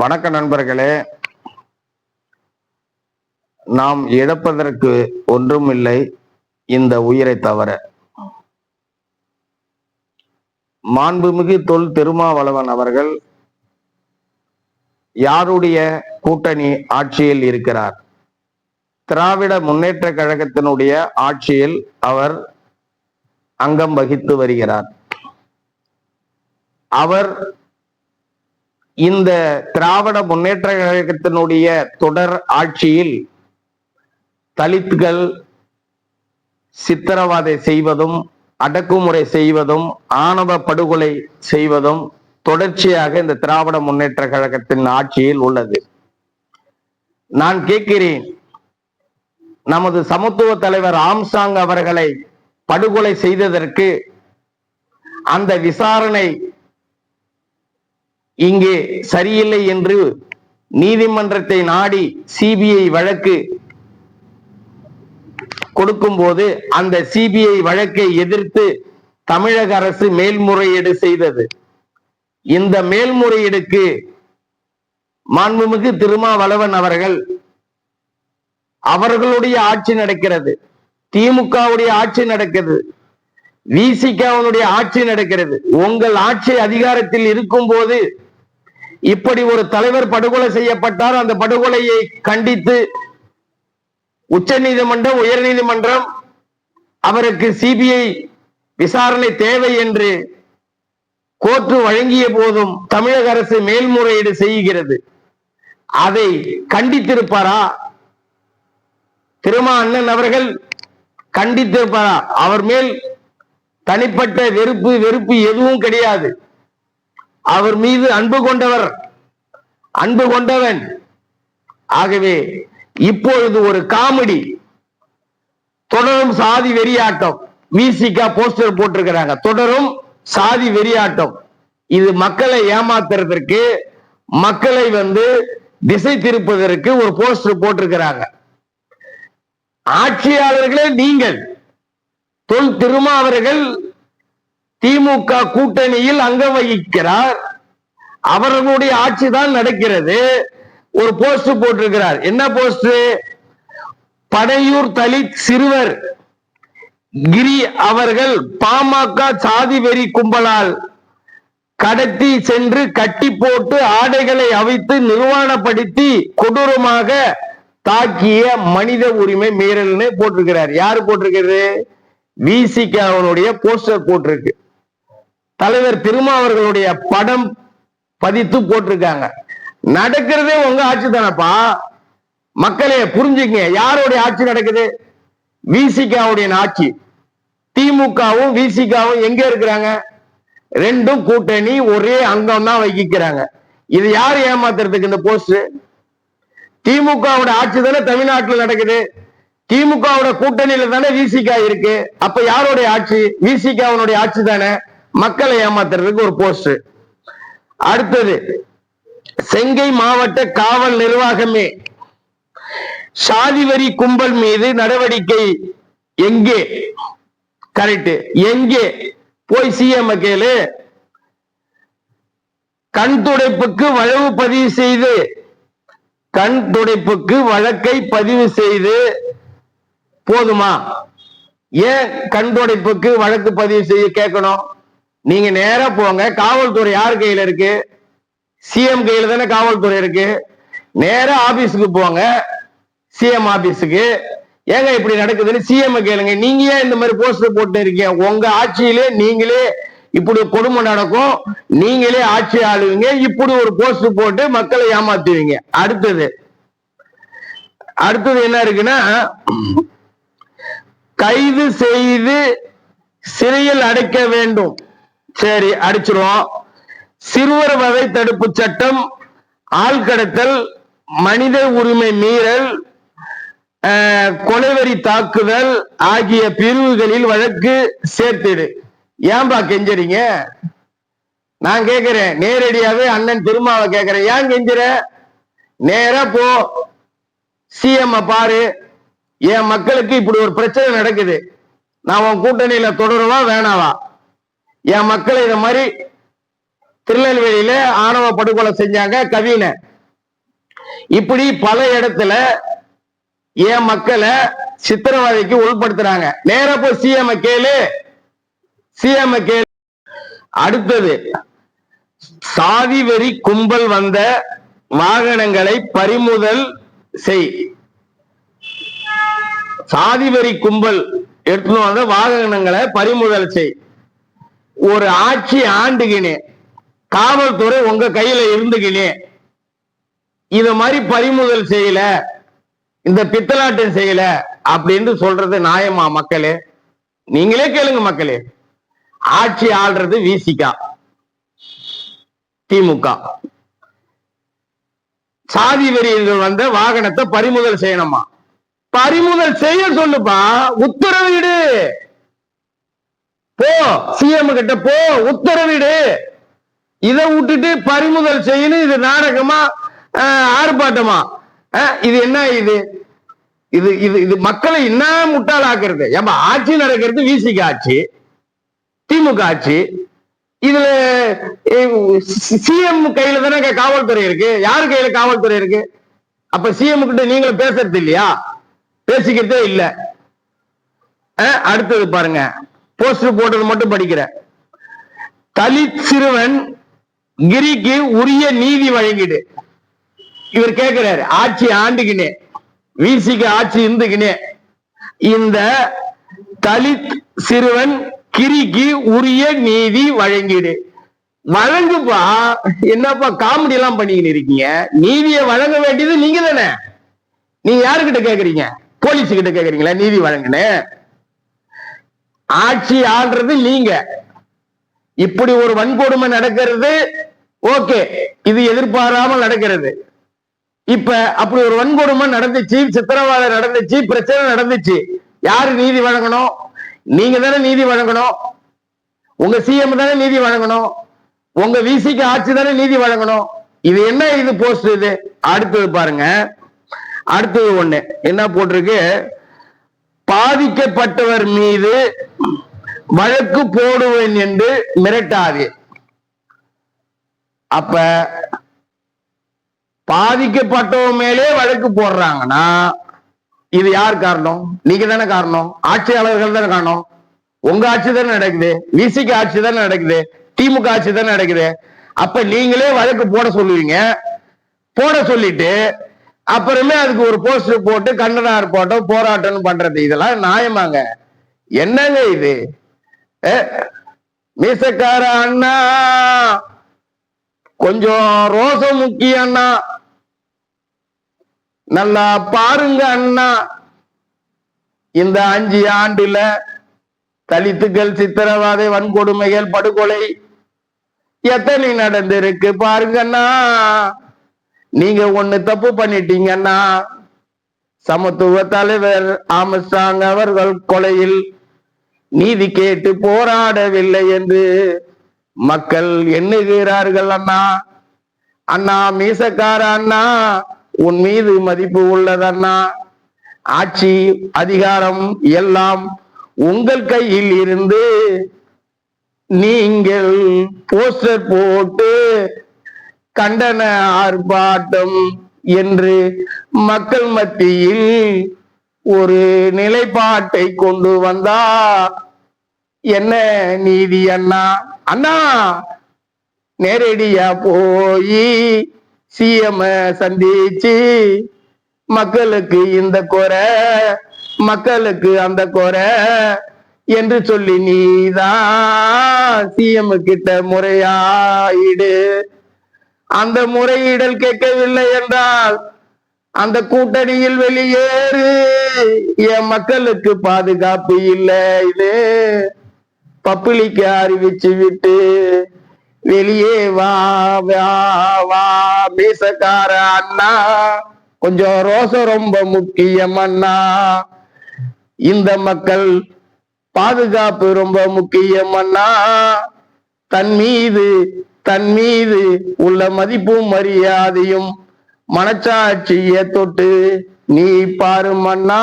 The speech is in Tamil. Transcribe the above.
வணக்க நண்பர்களே, நாம் இழப்பதற்கு ஒன்றும் இல்லை இந்த உயிரை தவிர. மாண்புமிகு தொல் திருமாவளவன் அவர்கள் யாருடைய கூட்டணி ஆட்சியில் இருக்கிறார்? திராவிட முன்னேற்ற கழகத்தினுடைய ஆட்சியில் அவர் அங்கம் வகித்து வருகிறார். அவர் இந்த திராவிட முன்னேற்ற கழகத்தினுடைய தொடர் ஆட்சியில் தலித்கள் சித்திரவதை செய்வதும், அடக்குமுறை செய்வதும், ஆணவ படுகொலை செய்வதும் தொடர்ச்சியாக இந்த திராவிட முன்னேற்ற கழகத்தின் ஆட்சியில் உள்ளது. நான் கேட்கிறேன், நமது சமத்துவ தலைவர் ஆம்ஸ்ட்ராங் அவர்களை படுகொலை செய்ததற்கு அந்த விசாரணை இங்கே சரியில்லை என்று நீதிமன்றத்தை நாடி சிபிஐ வழக்கு கொடுக்கும் போது அந்த சிபிஐ வழக்கை எதிர்த்து தமிழக அரசு மேல்முறையீடு செய்தது. இந்த மேல்முறையீடுக்கு மாண்புமிகு திருமாவளவன் அவர்களுடைய ஆட்சி நடக்கிறது, திமுகவுடைய ஆட்சி நடக்கிறது, விசிகாவுடைய ஆட்சி நடக்கிறது. உங்கள் ஆட்சி அதிகாரத்தில் இருக்கும் போது இப்படி ஒரு தலைவர் படுகொலை செய்யப்பட்டார். அந்த படுகொலையை கண்டித்து உச்ச நீதிமன்றம், உயர் நீதிமன்றம் அவருக்கு சிபிஐ விசாரணை தேவை என்று கோர்ட்டு வழங்கிய போதும் தமிழக அரசு மேல்முறையீடு செய்கிறது. அதை கண்டித்திருப்பாரா? திருமா அண்ணன் அவர்கள் கண்டித்திருப்பாரா? அவர் மேல் தனிப்பட்ட வெறுப்பு எதுவும் கிடையாது. அவர் மீது அன்பு கொண்டவன். ஆகவே இப்பொழுது ஒரு காமெடி, தொடரும் சாதி வெறியாட்டம். விசிகா போஸ்டர் போட்டிருக்கிறாங்க, தொடரும் சாதி வெறியாட்டம். இது மக்களை ஏமாத்துறதற்கு, மக்களை திசை திருப்பதற்கு ஒரு போஸ்டர் போட்டிருக்கிறாங்க. ஆட்சியாளர்களே நீங்கள், தொல் திருமா அவர்கள் திமுக கூட்டணியில் அங்கம் வகிக்கிறார், அவர்களுடைய ஆட்சி தான் நடக்கிறது. ஒரு போஸ்ட் போட்டிருக்கிறார். என்ன போஸ்ட்? படையூர் தலித் சிறுவர் கிரி அவர்கள் பாமக சாதி வெறி கும்பலால் கடத்தி சென்று கட்டி போட்டு ஆடைகளை அவித்து நிர்வாணப்படுத்தி கொடூரமாக தாக்கிய மனித உரிமை மீறல்னு போட்டிருக்கிறார். யாரு போட்டிருக்கிறது? விசிகாவுடைய போஸ்டர் போட்டிருக்கு. தலைவர் திருமா அவர்களுடைய படம் பதித்து போட்டிருக்காங்க. நடக்கிறதே உங்க ஆட்சி தானப்பா. மக்களே புரிஞ்சுங்க, யாருடைய ஆட்சி நடக்குது? விசிகாவுடைய ஆட்சி. திமுகவும் விசிகாவும் எங்க இருக்கிறாங்க? ரெண்டும் கூட்டணி, ஒரே அங்கம் தான் வகிக்கிறாங்க. இது யாரு ஏமாத்துறதுக்கு இந்த போஸ்ட்? திமுகவோட ஆட்சி தானே தமிழ்நாட்டில் நடக்குது. திமுகவோட கூட்டணியில தானே விசிகா இருக்கு. அப்ப யாருடைய ஆட்சி? விசிகாவுடைய ஆட்சி தானே. மக்களை ஏமாத்துறதுக்கு ஒரு போஸ்ட். அடுத்தது, செங்கை மாவட்ட காவல் நிர்வாகமே சாதி வரி கும்பல் மீது நடவடிக்கை எங்கே? கரெக்ட், எங்கே? போய் சிஎம் கேளு. கண் துடைப்புக்கு வழக்கு பதிவு செய்து, கண் துடைப்புக்கு வழக்கை பதிவு செய்து போதுமா? ஏன் கண் துடைப்புக்கு வழக்கு பதிவு செய்ய கேட்கணும்? நீங்க நேரா போங்க. காவல்துறை யார் கையில இருக்கு? சிஎம் கையில தானே காவல்துறை இருக்கு. நேரா ஆபீஸுக்கு போங்க, சிஎம் ஆபீஸுக்கு. ஏங்க இப்படி நடக்குதுன்னு சிஎம் கேளுங்க. நீங்க ஏன் இந்த மாதிரி போஸ்டர் போட்டு இருக்கீங்க? உங்க ஆட்சியிலே நீங்களே இப்படி கொடுமை நடக்கும், நீங்களே ஆட்சி ஆளுவீங்க, இப்படி ஒரு போஸ்டர் போட்டு மக்களை ஏமாத்துவீங்க. அடுத்தது என்ன இருக்குன்னா, கைது செய்து சிறையில் அடைக்க வேண்டும். சரி, அடிச்சிருவோம். சிறுவர் வகை தடுப்பு சட்டம், ஆள்கடத்தல், மனித உரிமை மீறல், கொலைவெறி தாக்குதல் ஆகிய பிரிவுகளில் வழக்கு சேர்த்திடு. ஏன்பா கெஞ்சறீங்க? நான் கேட்கிறேன், நேரடியாவே அண்ணன் திருமாவை கேட்கிறேன், ஏன் கெஞ்சுற? நேரா போ, சிஎம் பாரு. என் மக்களுக்கு இப்படி ஒரு பிரச்சனை நடக்குது, நான் உன் கூட்டணியில தொடருவா வேணாவா? என் மக்களை இத மாதிரி திருநெல்வேலியில ஆணவ படுகொலை செஞ்சாங்க கவினை. இப்படி பல இடத்துல என் மக்களை சித்திரவதைக்கு உள்படுத்துறாங்க. நேரா போய் சிஎம் கேளு. அடுத்தது, சாதி வெறி கும்பல் வந்த வாகனங்களை பறிமுதல் செய். சாதி வெறி கும்பல் எடுத்து வந்த வாகனங்களை பறிமுதல் செய். ஒரு ஆட்சி ஆண்டுகினே, காவல்துறை உங்க கையில இருந்துகினே, இத மாதிரி பறிமுதல் செய்யல, இந்த பித்தலாட்டம் செய்யல அப்படின்னு சொல்றது நியாயமா மக்களே? நீங்களே கேளுங்க மக்களே. ஆட்சி ஆள்றது விசிகா, திமுக. சாதி வெறியர்கள் வந்த வாகனத்தை பறிமுதல் செய்யணுமா? பறிமுதல் செய்ய சொல்லுப்பா, உத்தரவிடு. போ சிஎம் கிட்ட போ, உத்தரவிடு. இதை விட்டுட்டு பறிமுதல் செய்யணும். இது நாடகமா, ஆர்ப்பாட்டமா? இது என்ன? இது இது இது இது மக்களை என்ன முட்டாளாக்குறது? ஏப்பா, ஆட்சி நடக்கிறது விசிக ஆட்சி, திமுக ஆட்சி. இதுல சிஎம் கையில தானே காவல்துறை இருக்கு. யாரு கையில காவல்துறை இருக்கு? அப்ப சிஎம் கிட்ட நீங்களும் பேசுறது இல்லையா? பேசிக்கிறதே இல்ல. அடுத்தது பாருங்க, போஸ்டர் போட்டது மட்டும் படிக்கிற. தலித் சிறுவன் கிரிக்கு உரிய நீதி வழங்கிடு. இவர் கேட்கிறாரு, ஆட்சி ஆண்டுகினே, விசிக ஆட்சி இருந்துகினே, இந்த தலித் சிறுவன் கிரிக்கு உரிய நீதி வழங்கிடு. வழங்குப்பா. என்னப்பா காமெடி எல்லாம் பண்ணிக்கிட்டு இருக்கீங்க? நீதியை வழங்க வேண்டியது நீங்க தானே. நீங்க யாருக்கிட்ட கேக்குறீங்க? போலீஸ் கிட்ட கேக்குறீங்களா நீதி வழங்குன்னு? ஆட்சி ஆள்றது நீங்க. இப்படி ஒரு வன்கொடுமை நடக்கிறது, ஓகே, இது எதிர்பாராமல் நடக்கிறது. இப்ப அப்படி ஒரு வன்கொடுமை நடந்துச்சு, சித்திரவதை நடந்துச்சு, பிரச்சனை நடந்துச்சு. யாரு நீதி வழங்கணும்? நீங்க தானே நீதி வழங்கணும். உங்க சிஎம் தானே நீதி வழங்கணும். உங்க விசிக்கு ஆட்சி தானே நீதி வழங்கணும். இது என்ன? இது போஸ்ட். இது அடுத்தது பாருங்க. அடுத்தது ஒண்ணு என்ன போட்டிருக்கு? பாதிக்கப்பட்டவர் மீது வழக்கு போடுவேன் என்று மிரட்டாதே. அப்ப பாதிக்கப்பட்டவன் மேலே வழக்கு போடுறாங்கன்னா இது யார் காரணம்? நீங்க தானே காரணம். ஆட்சியாளர்கள் தானே காரணம். உங்க ஆட்சி தானே நடக்குது, விசிக்கு ஆட்சி தானே நடக்குது, திமுக ஆட்சி தானே நடக்குது. அப்ப நீங்களே வழக்கு போட சொல்லுவீங்க. போட சொல்லிட்டு அப்புறமே அதுக்கு ஒரு போஸ்டர் போட்டு கண்டன ஆர்ப்பாட்டம் போராட்டம் பண்றது, இதெல்லாம் நியாயமாங்க? என்னங்க இது? மீசக்கார அண்ணா, கொஞ்சம் ரோசம் முக்கியம் அண்ணா, நல்லா பாருங்க அண்ணா. இந்த 5 ஆண்டுல தலித்துகள் சித்திரவதை, வன்கொடுமைகள், படுகொலை எத்தனை நடந்திருக்கு பாருங்கண்ணா. நீங்க ஒண்ணு தப்பு பண்ணிட்டீங்கன்னா, சமத்துவ தலைவர் ஆம்ஸ்ட்ராங் அவர்கள் கொலையில் நீதி கேட்டு போராடவில்லை என்று மக்கள் எண்ணுகிறார்கள் அண்ணா. அண்ணா மீசக்கார அண்ணா, உன் மீது மதிப்பு உள்ளதண்ணா. ஆட்சி அதிகாரம் எல்லாம் உங்கள் கையில் இருந்து நீங்கள் போஸ்டர் போட்டு கண்டன ஆர்ப்பாட்டம் என்று மக்கள் மத்தியில் ஒரு நிலைப்பாட்டை கொண்டு வந்தா என்ன நீதி அண்ணா? அண்ணா, நேரடியா போய் சிஎம் சந்திச்சு மக்களுக்கு இந்த குறை, மக்களுக்கு அந்த குறை என்று சொல்லி நீதான் சிஎம் கிட்ட முறையாயிடு. அந்த முறையீடல் கேட்கவில்லை என்றால் அந்த கூட்டணியில் வெளியேறு. என் மக்களுக்கு பாதுகாப்பு இல்லை, இது பப்ளிக்கு அறிவிச்சு விட்டு வெளியே வா வா வா. மீசக்கார அண்ணா, கொஞ்சம் ரோசம் ரொம்ப முக்கியம் அண்ணா. இந்த மக்கள் பாதுகாப்பு ரொம்ப முக்கியம் அண்ணா. தன் மீது உள்ள மதிப்பும் மரியாதையும் மனச்சாட்சியை தொட்டு நீ பாரு மன்னா.